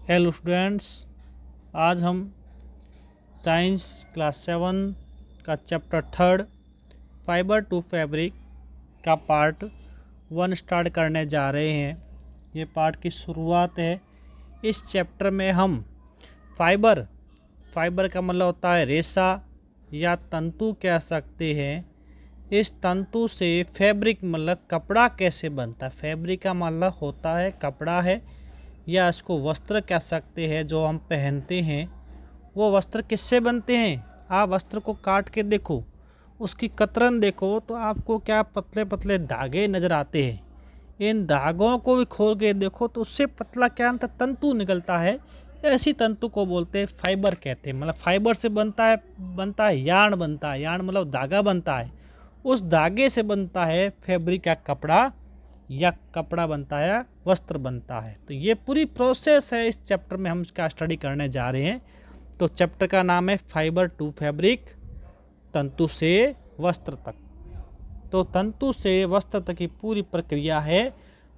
Hello students, आज हम science class 7 का चैप्टर 3 फाइबर टू फैब्रिक का पार्ट 1 स्टार्ट करने जा रहे हैं। ये पार्ट की शुरुआत है। इस चैप्टर में हम फाइबर का मतलब होता है रेशा या तंतु कह सकते हैं। इस तंतु से फैब्रिक मतलब कपड़ा कैसे बनता है। फैब्रिक का मतलब होता है कपड़ा है, या इसको वस्त्र कह सकते हैं जो हम पहनते हैं। वो वस्त्र किससे बनते हैं? आप वस्त्र को काट के देखो, उसकी कतरन देखो तो आपको क्या पतले पतले धागे नज़र आते हैं। इन धागों को भी खोल के देखो तो उससे पतला क्या तंतु निकलता है। ऐसी तंतु को बोलते हैं फाइबर कहते हैं। मतलब फाइबर से बनता है यार्न बनता है। यार्न मतलब धागा बनता है। उस धागे से बनता है फैब्रिक का कपड़ा, या कपड़ा बनता है, वस्त्र बनता है। तो ये पूरी प्रोसेस है। इस चैप्टर में हम इसका स्टडी करने जा रहे हैं। तो चैप्टर का नाम है फाइबर टू फैब्रिक, तंतु से वस्त्र तक। तो तंतु से वस्त्र तक की पूरी प्रक्रिया है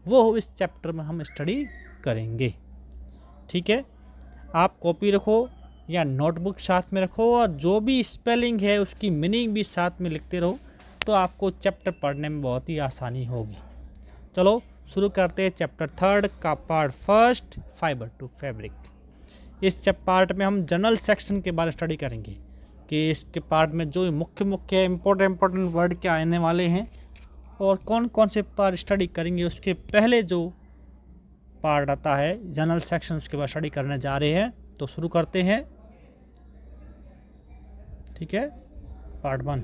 वो इस चैप्टर में हम स्टडी करेंगे। ठीक है, आप कॉपी रखो या नोटबुक साथ में रखो, और जो भी स्पेलिंग है उसकी मीनिंग भी साथ में लिखते रहो, तो आपको चैप्टर पढ़ने में बहुत ही आसानी होगी। चलो शुरू करते हैं चैप्टर 3 का पार्ट 1, फाइबर टू फैब्रिक। इस पार्ट में हम जनरल सेक्शन के बारे में स्टडी करेंगे कि इसके पार्ट में जो मुख्य इम्पोर्टेंट वर्ड क्या आने वाले हैं और कौन कौन से पार्ट स्टडी करेंगे। उसके पहले जो पार्ट आता है जनरल सेक्शन, उसके बाद स्टडी करने जा रहे हैं। तो शुरू करते हैं। ठीक है, part 1।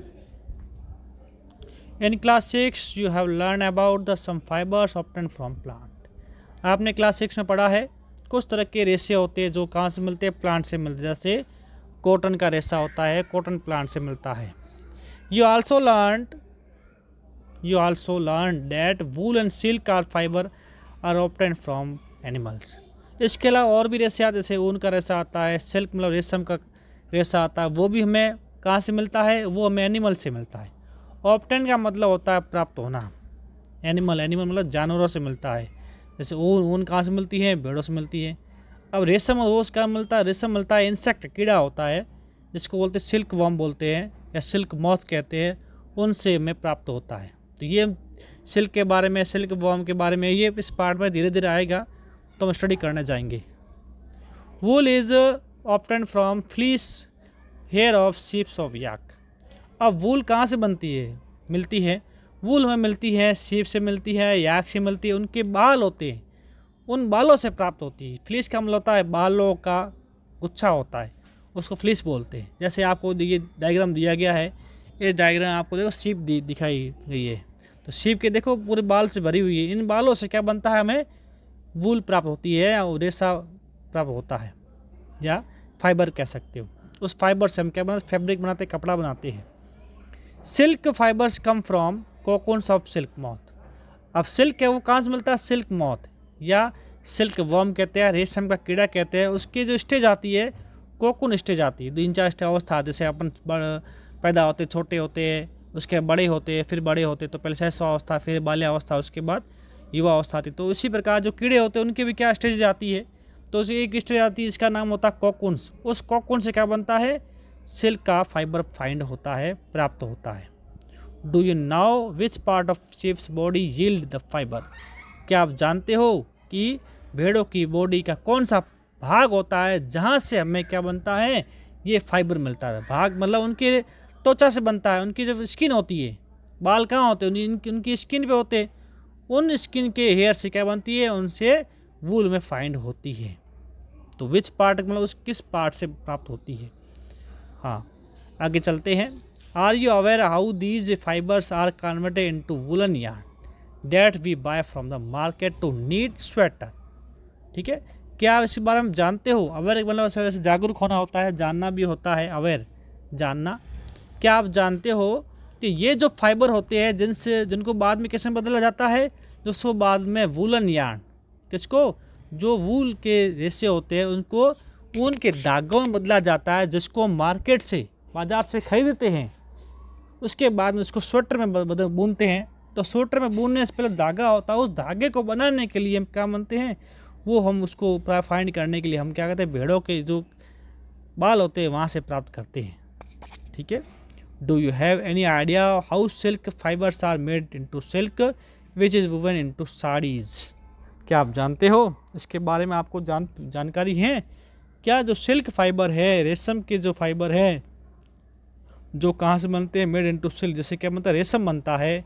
In class 6 you have learn about the some fibres obtain from plant. आपने क्लास 6 में पढ़ा है कुछ तरह के रेशे होते हैं जो कहाँ से मिलते हैं, प्लांट से मिलते हैं। जैसे कॉटन का रेशा होता है, कॉटन प्लांट से मिलता है। You also learn that wool and silk are fibre are obtain from animals. इसके अलावा और भी रेशे आते हैं, जैसे ऊन का रेशा आता है, सिल्क मतलब रेशम का रेशा आता है। वो भी हमें कहाँ से मिलता है? वो हमें एनिमल से मिलता है। ऑब्टेन का मतलब होता है प्राप्त होना। एनिमल मतलब जानवरों से मिलता है। जैसे ऊन कहाँ से मिलती है? भेड़ों से मिलती है। अब रेशम रोज क्या मिलता है? रेशम मिलता है इंसेक्ट, कीड़ा होता है जिसको बोलते हैं सिल्क वर्म बोलते हैं या सिल्क मॉथ कहते हैं, उनसे हमें प्राप्त होता है। तो ये सिल्क के बारे में, सिल्क वर्म के बारे में ये इस पार्ट में धीरे धीरे आएगा, तो हम स्टडी करने जाएंगे। Wool is obtain from fleece hair of sheeps of yak. अब वूल कहाँ से मिलती है? वूल हमें मिलती है शीप से मिलती है, याक से मिलती है। उनके बाल होते हैं, उन बालों से प्राप्त होती है। फ्लीस का मतलब होता है बालों का गुच्छा होता है, उसको फ्लीस बोलते हैं। जैसे आपको ये डायग्राम दिया गया है, ये डायग्राम आपको देखो शीप दिखाई गई है। तो शीप के देखो पूरे बाल से भरी हुई है। इन बालों से क्या बनता है? हमें वूल प्राप्त होती है, और रेशा प्राप्त होता है, या फाइबर कह सकते हो। उस फाइबर से हम क्या बनाते? फैब्रिक बनाते हैं, कपड़ा बनाते हैं। Silk fibres come from cocoons of silk moth. अब सिल्क है वो कहाँ से मिलता है? सिल्क मॉथ या सिल्क वर्म कहते हैं, रेशम का कीड़ा कहते हैं। उसकी जो स्टेज आती है कोकून स्टेज आती है। 3-4 स्टेज अवस्था, जैसे अपन पैदा होते छोटे होते हैं, उसके बड़े होते हैं, फिर बड़े होते तो पहले शैशवावस्था, फिर बाल्यावस्था, उसके बाद युवा अवस्था आती। तो इसी प्रकार जो कीड़े होते हैं उनकी भी क्या स्टेज आती है? तो उसी एक स्टेज आती है, इसका नाम होता है कोकून्स। उस कोकून से क्या बनता है? सिल्क का फाइबर फाइंड होता है, प्राप्त होता है। Do you now which part of sheeps body yield the fibre. क्या आप जानते हो कि भेड़ों की बॉडी का कौन सा भाग होता है जहाँ से हमें क्या बनता है? ये फाइबर मिलता है। भाग मतलब उनके त्वचा से बनता है। उनकी जो स्किन होती है, बाल कहाँ होते हैं? उनकी स्किन पे होते हैं। उन स्किन के हेयर से क्या बनती है? उनसे वूल में फाइंड होती है। तो विच पार्ट मतलब उस किस पार्ट से प्राप्त होती है। हाँ, आगे चलते हैं। Are you aware how these fibres are converted into woollen yarn that we buy from the market to knit sweater. ठीक है, क्या आप इसके बारे में जानते हो? अवेयर मतलब वैसे जागरूक होना होता है, जानना भी होता है। अवेयर जानना। क्या आप जानते हो कि ये जो फाइबर होते हैं जिनको बाद में किसमें बदला जाता है? जिसको बाद में वूलन यार्न, किसको? जो वूल के रेशे होते हैं उनको ऊन के धागों में बदला जाता है, जिसको मार्केट से, बाजार से खरीदते हैं। उसके बाद में उसको स्वेटर में बुनते हैं। तो स्वेटर में बुनने से पहले धागा होता है, उस धागे को बनाने के लिए हम क्या बनते हैं? वो हम उसको फाइंड करने के लिए हम क्या करते हैं, भेड़ों के जो बाल होते हैं वहाँ से प्राप्त करते हैं। ठीक है। Do you have any idea how silk fibres are made into silk which is woven into saris? क्या आप जानते हो इसके बारे में? आपको जानकारी है क्या? जो सिल्क फाइबर है, रेशम के जो फाइबर है, जो कहाँ से बनते हैं, मेड इनटू सिल्क, जैसे क्या बनता है, रेशम बनता है,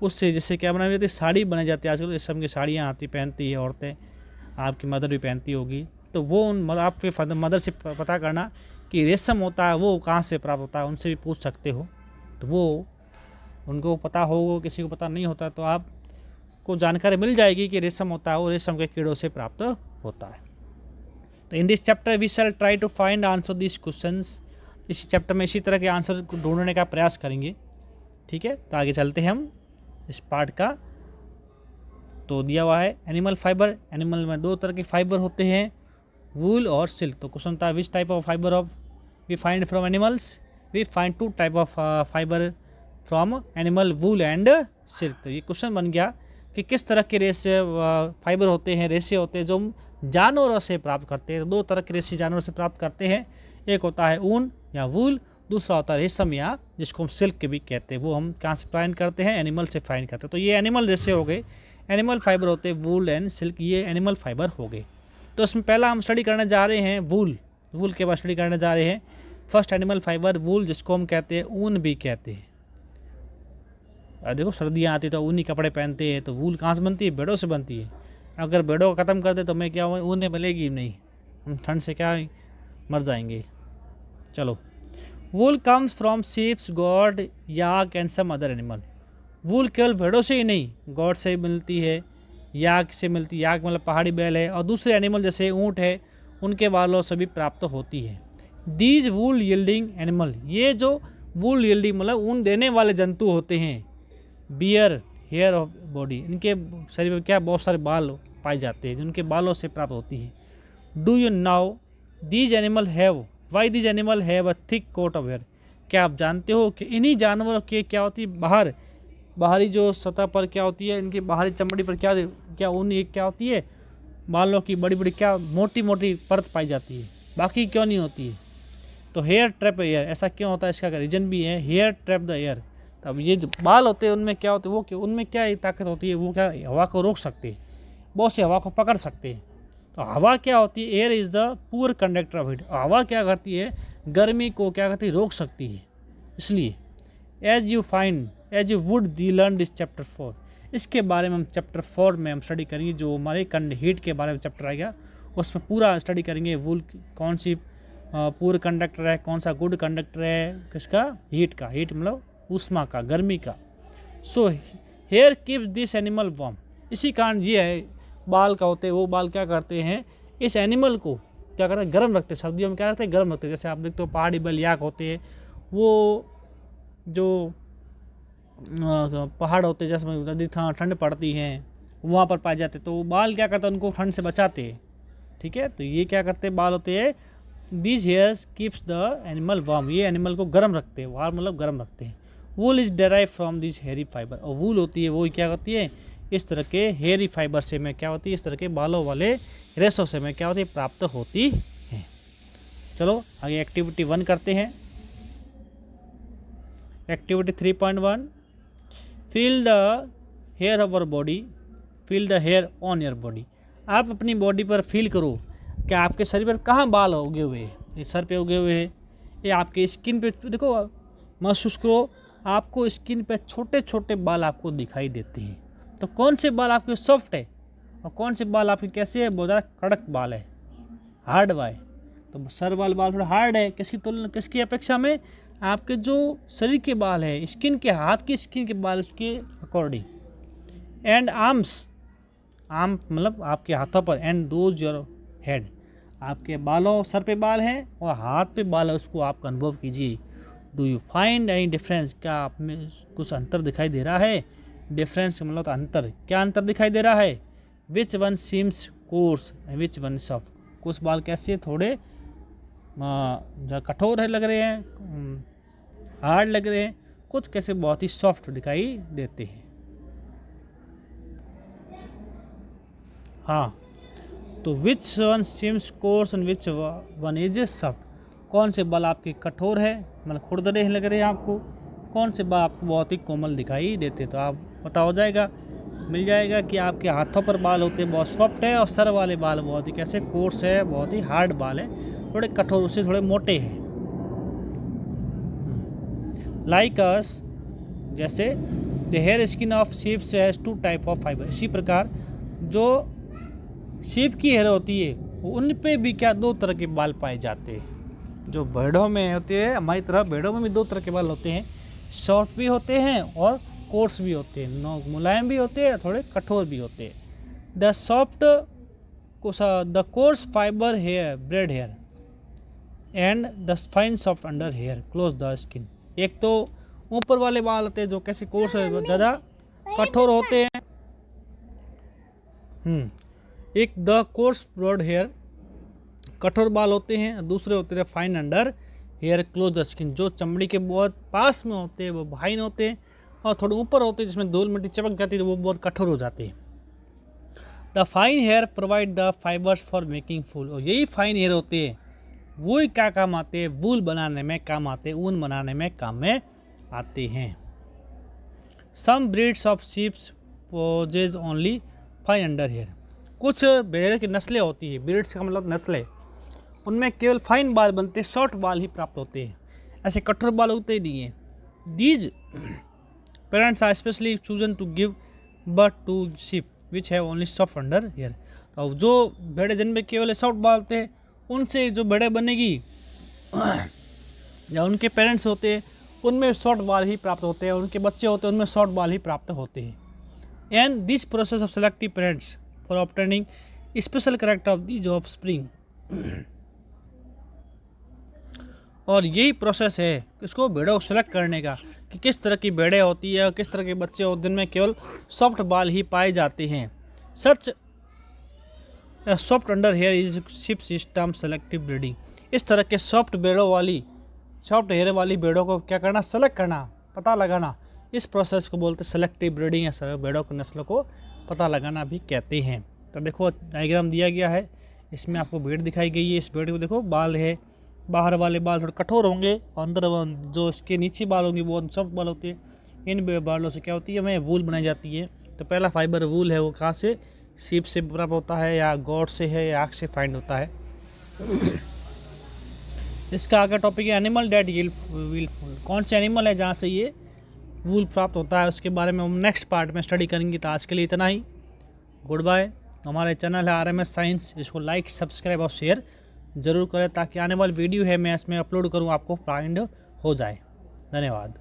उससे जैसे क्या बनाई जाती है, साड़ी बनाई जाती है। आजकल रेशम की साड़ियाँ आती पहनती है औरतें, आपकी मदर भी पहनती होगी। तो वो उन आपके मदर से पता करना कि रेशम होता है वो कहाँ से प्राप्त होता है, उनसे भी पूछ सकते हो। तो वो उनको पता हो, किसी को पता नहीं होता तो आपको जानकारी मिल जाएगी कि रेशम होता है वो रेशम के कीड़ों से प्राप्त होता है। तो in this chapter we shall try to find answer this questions. इसी चैप्टर में इसी तरह के आंसर ढूंढने का प्रयास करेंगे। ठीक है, तो आगे चलते हैं हम इस पार्ट का। तो दिया हुआ है एनिमल फाइबर। एनिमल में दो तरह के फाइबर होते हैं, वूल और सिल्क। तो क्वेश्चन था which type of fibre of we find from animals? We find two type of fibre from animal, wool and silk. तो ये क्वेश्चन बन गया कि किस तरह के रेसे फाइबर होते हैं, रेसे होते हैं जो हम जानवरों से प्राप्त करते हैं। तो दो तरह के रेसे जानवरों से प्राप्त करते हैं, एक होता है ऊन या वूल, दूसरा होता है रेशम या जिसको हम सिल्क भी कहते हैं। वो हम कहाँ से फाइंड करते हैं? एनिमल से फाइंड करते हैं। तो ये एनिमल रेसे हो गए, एनिमल फाइबर होते हैं वूल एंड सिल्क, ये एनिमल फाइबर हो गए। तो इसमें पहला हम स्टडी करने जा रहे हैं वूल। वूल के बाद स्टडी करने जा रहे हैं फर्स्ट एनिमल फाइबर वूल, जिसको हम कहते हैं ऊन भी कहते हैं। देखो सर्दियाँ आती तो ऊनी कपड़े पहनते हैं, तो वूल कहाँ से बनती है? भेड़ों से बनती है। अगर भेड़ों को ख़त्म कर दे तो मैं क्या ऊन मिलेगी नहीं, हम ठंड से क्या मर जाएंगे। चलो, wool comes from sheeps, goat, yak and some other animal. Wool केवल भेड़ों से ही नहीं, गॉड से भी मिलती है, याक से मिलती है, याक मतलब पहाड़ी बैल है, और दूसरे एनिमल जैसे ऊँट है उनके बालों से भी प्राप्त होती है। दीज वूल यील्डिंग एनिमल, ये जो वूल यील्डिंग मतलब ऊन देने वाले जंतु होते हैं, बियर हेयर ऑफ बॉडी, इनके शरीर में क्या बहुत सारे बाल पाए जाते हैं जिनके बालों से प्राप्त होती है। Do you now these animal have, why these animal have a thick coat of hair? क्या आप जानते हो कि इन्हीं जानवरों के क्या होती है, बाहरी जो सतह पर क्या होती है, इनकी बाहरी चमड़ी पर क्या क्या ऊन क्या होती है, बालों की बड़ी बड़ी क्या मोटी मोटी परत पाई जाती है, बाकी क्यों नहीं होती है? तो हेयर ट्रैप एयर, ऐसा क्यों होता है? इसका रीजन भी है, हेयर ट्रैप द एयर। तब ये जो बाल होते हैं उनमें क्या होते हैं, वो क्या उनमें क्या ताकत होती है, वो क्या हवा को रोक सकते हैं, बहुत सी हवा को पकड़ सकते हैं। तो हवा क्या होती है? Air is the poor conductor of heat. हवा क्या करती है? गर्मी को क्या करती है? रोक सकती है। इसलिए as you would the learn this chapter 4, इसके बारे में हम चैप्टर 4 में हम स्टडी करेंगे। जो हमारे हीट के बारे में चैप्टर आएगा उसमें पूरा स्टडी करेंगे। वुल कौन सी पुअर कंडक्टर है, कौन सा गुड कंडक्टर है, किसका? हीट का। हीट मतलब ऊष्मा का, गर्मी का। So here keeps this animal warm, इसी कारण ये है बाल का होते हैं, वो बाल क्या करते हैं, इस एनिमल को क्या करते हैं? गर्म रखते हैं। सर्दियों में क्या करते हैं? गर्म रखते हैं। जैसे आप देखते हो पहाड़ी बैल याक होते हैं, वो जो पहाड़ होते हैं, जैसे नदी ठंड पड़ती है वहाँ पर पाए जाते हैं, तो बाल क्या करते हैं? उनको ठंड से बचाते हैं। ठीक है, तो ये क्या करते हैं? बाल होते हैं, this hairs keeps the animal warm, ये एनिमल को गर्म रखते हैं। वार्म मतलब गर्म रखते हैं। वूल is derive from this hairy fibre, और वूल होती है वो क्या करती है? इस तरह के हेयरी फाइबर से में क्या होती है? इस तरह के बालों वाले रेशों से में क्या होती है? प्राप्त होती है। चलो आगे एक्टिविटी 1 करते हैं। Activity 3.1, feel the hair of our body, feel the hair on your body. आप अपनी बॉडी पर फील करो कि आपके शरीर पर कहाँ बाल उगे हुए हैं। ये सर पे उगे हुए हैं, ये आपके स्किन पे देखो, महसूस करो, आपको स्किन पे छोटे छोटे बाल आपको दिखाई देते हैं। तो कौन से बाल आपके सॉफ्ट है और कौन से बाल आपके कैसे है? बहुत ज़्यादा कड़क बाल है, हार्ड बाल। तो सर वाले बाल थोड़ा हार्ड है, किसकी तुलना, किसकी अपेक्षा में? आपके जो शरीर के बाल है, स्किन के, हाथ की स्किन के बाल, उसके अकॉर्डिंग। एंड आर्म्स, आर्म मतलब आपके हाथों पर, एंड दोज योर हेड, आपके बालों, सर पे बाल हैं और हाथ पे बाल है, उसको आप अनुभव कीजिए। Do you find any difference, क्या आप में कुछ अंतर दिखाई दे रहा है? डिफरेंस मतलब तो अंतर, क्या अंतर दिखाई दे रहा है? Which one seems course which one soft, कुछ बाल कैसे थोड़े जो कठोर है लग रहे हैं, हार्ड लग रहे हैं, कुछ कैसे बहुत ही सॉफ्ट दिखाई देते हैं। हाँ, तो which one seems course and which one is soft, कौन से बाल आपके कठोर है मतलब खुरदरे लग रहे हैं आपको, कौन से बाल आपको बहुत ही कोमल दिखाई देते। तो आप पता हो जाएगा, मिल जाएगा कि आपके हाथों पर बाल होते हैं बहुत सॉफ्ट है, और सर वाले बाल बहुत ही कैसे कोर्स है, बहुत ही हार्ड बाल है, थोड़े कठोर, उससे थोड़े मोटे हैं। लाइक अस, जैसे the hair skin of sheep has 2 type of fibre, इसी प्रकार जो शीप की हेयर होती है उन पे भी क्या 2 तरह के बाल पाए जाते हैं। जो भेड़ों में होते हैं, हमारी तरह भेड़ों में भी 2 तरह के बाल होते हैं, शॉर्ट भी होते हैं और कोर्स भी होते हैं, मुलायम भी होते हैं, थोड़े कठोर भी होते हैं। The coarse fibre hair beard hair and the fine soft under hair close the skin. एक तो ऊपर वाले बाल होते हैं जो कैसे कोर्स ज़्यादा कठोर होते हैं, एक द कोर्स ब्रॉड हेयर कठोर बाल होते हैं, दूसरे होते हैं fine under hair close the skin, जो चमड़ी के बहुत पास में होते हैं वो फाइन होते हैं, और थोड़े ऊपर होते हैं जिसमें धूल मिट्टी चिपक जाती है तो वो बहुत कठोर हो जाते हैं। The fine hair provide the fibres for making wool, और यही फाइन हेयर होते हैं वही क्या काम आते हैं, वूल बनाने में काम आते हैं, ऊन बनाने में काम में आते हैं। Some breeds of sheeps possess only fine under hair, कुछ भेड़ की नस्लें होती है, ब्रीड्स का मतलब नस्लें, उनमें केवल फाइन बाल बनते हैं, शॉर्ट बाल ही प्राप्त होते हैं, ऐसे कठोर बाल होते ही नहीं है। These parents are specially chosen to give birth to sheep which have only soft under hair, तो जो भेड़े जिनमें केवल सॉफ्ट बाल होते हैं उनसे जो भेड़े बनेगी या उनके पेरेंट्स होते हैं उनमें शॉर्ट बाल ही प्राप्त होते हैं, उनके बच्चे होते हैं उनमें शॉर्ट बाल ही प्राप्त होते हैं। And this process of selective parents for obtaining special character of the of spring, और यही प्रोसेस है इसको भेड़ों को सेलेक्ट करने का कि किस तरह की भेड़ें होती है, किस तरह के बच्चे होते हैं, जिनमें केवल सॉफ्ट बाल ही पाए जाते हैं। Such soft under hair is ship system selective breeding, इस तरह के सॉफ्ट हेयर वाली भेड़ों को क्या करना, सेलेक्ट करना, पता लगाना, इस प्रोसेस को बोलते सेलेक्टिव ब्रीडिंग, या भेड़ों की नस्लों को पता लगाना भी कहते हैं। तो देखो डायग्राम दिया गया है, इसमें आपको भेड़ दिखाई गई है, इस भेड़ को देखो बाल है, बाहर वाले बाल थोड़े कठोर होंगे और अंदर जो इसके नीचे बाल होंगे वो सॉफ्ट बाल होते हैं। इन बालों से क्या होती है, हमें वूल बनाई जाती है। तो पहला फाइबर वूल है वो कहाँ से, शीप से प्राप्त होता है, या गॉड से है, या आग से फाइंड होता है। इसका आगे टॉपिक है एनिमल डेट विल, कौन से एनिमल है जहाँ से ये वूल प्राप्त होता है, उसके बारे में हम नेक्स्ट पार्ट में स्टडी करेंगे। तो आज के लिए इतना ही, गुड बाय। हमारे चैनल है RMS साइंस, इसको लाइक सब्सक्राइब और शेयर ज़रूर करें ताकि आने वाली वीडियो है मैं इसमें अपलोड करूँ आपको फाइंड हो जाए। धन्यवाद।